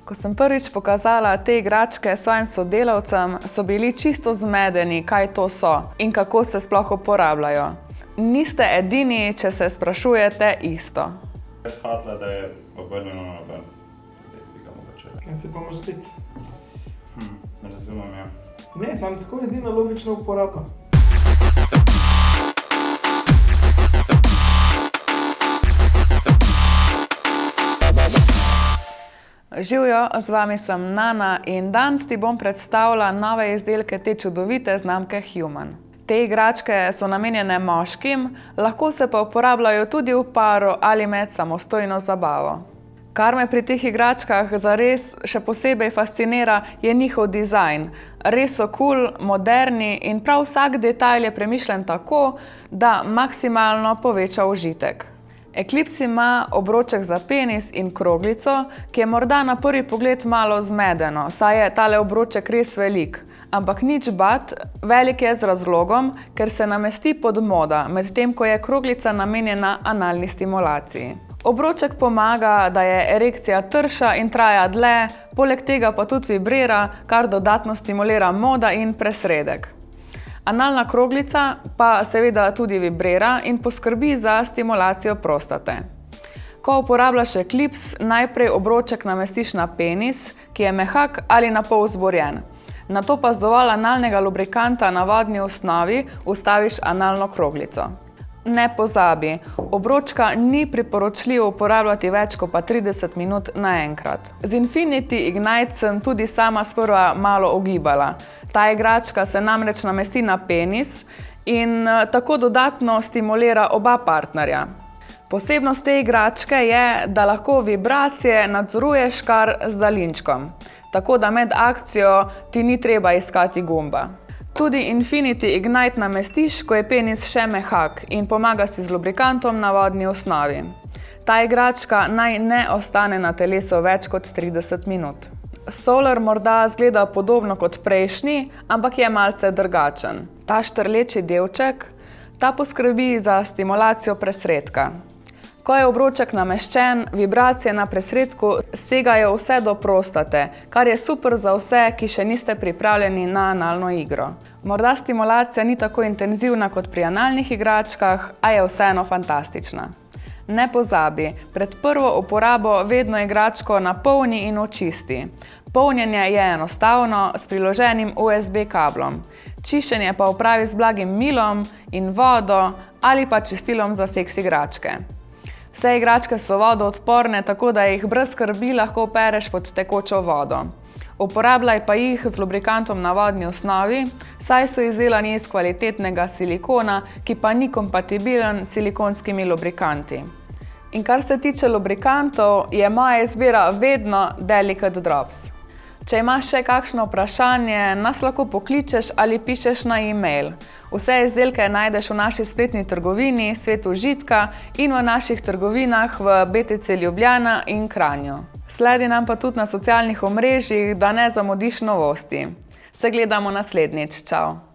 Ko sem prvič pokazala te igračke svojim sodelavcem, so bili čisto zmedeni, kaj to so in kako se sploh uporabljajo. Niste edini, če se sprašujete isto. Jaz hotela, da je obrnjeno na ven. Kaj se pa mora spet? Ne razumem, ja. Ne, samo tako edina logična uporaba. Živjo, z vami sem Nana in danes ti bom predstavila nove izdelke te čudovite znamke Human. Te igračke so namenjene moškim, lahko se pa uporabljajo tudi v paru ali med samostojno zabavo. Kar me pri teh igračkah zares še posebej fascinira, je njihov dizajn. Res so cool, moderni in prav vsak detajl je premišljen tako, da maksimalno poveča užitek. Eclipse ima obroček za penis in kroglico, ki je morda na prvi pogled malo zmedeno, saj je tale obroček res velik. Ampak nič bati, velik je z razlogom, ker se namesti pod moda, medtem ko je kroglica namenjena analni stimulaciji. Obroček pomaga, da je erekcija trša in traja dlje, poleg tega pa tudi vibrira, kar dodatno stimulira moda in presredek. Analna kroglica pa seveda tudi vibrira in poskrbi za stimulacijo prostate. Ko uporabljaš Eclipse, najprej obroček namestiš na penis, ki je mehak ali na pol zborjen. Nato pa z dovolj analnega lubrikanta na vodni osnovi vstaviš analno kroglico. Ne pozabi, obročka ni priporočljivo uporabljati več kot pa 30 minut naenkrat. Z Infinity Ignite sem tudi sama sprva malo ogibala. Ta igračka se namreč namesti na penis in tako dodatno stimulira oba partnerja. Posebnost te igračke je, da lahko vibracije nadzoruješ kar z daljinčkom, tako da med akcijo ti ni treba iskati gumba. Tudi Infinity Ignite namestiš, ko je penis še mehak in pomaga si z lubrikantom na vodni osnovi. Ta igračka naj ne ostane na telesu več kot 30 minut. Solar morda zgleda podobno kot prejšnji, ampak je malce drugačen. Ta štrleči delček, ta poskrbi za stimulacijo presredka. Ko je obroček nameščen, vibracije na presredku segajo vse do prostate, kar je super za vse, ki še niste pripravljeni na analno igro. Morda stimulacija ni tako intenzivna kot pri analnih igračkah, a je vseeno fantastična. Ne pozabi, pred prvo uporabo vedno igračko napolni in očisti. Polnjenje je enostavno, s priloženim USB kablom. Čiščenje pa opravi z blagim milom in vodo ali pa čistilom za seks igračke. Vse igračke so vodoodporne, tako da jih brez skrbi lahko pereš pod tekočo vodo. Uporabljaj pa jih z lubrikantom na vodni osnovi, saj so izdelani iz kvalitetnega silikona, ki pa ni kompatibilen s silikonskimi lubrikanti. In kar se tiče lubrikantov, je moja izbira vedno Delicate Drops. Če imaš še kakšno vprašanje, nas lahko pokličeš ali pišeš na e-mail. Vse izdelke najdeš v naši spletni trgovini Svet užitka in v naših trgovinah v BTC Ljubljana in Kranju. Sledi nam pa tudi na socialnih omrežjih, da ne zamudiš novosti. Se gledamo naslednjič. Čau!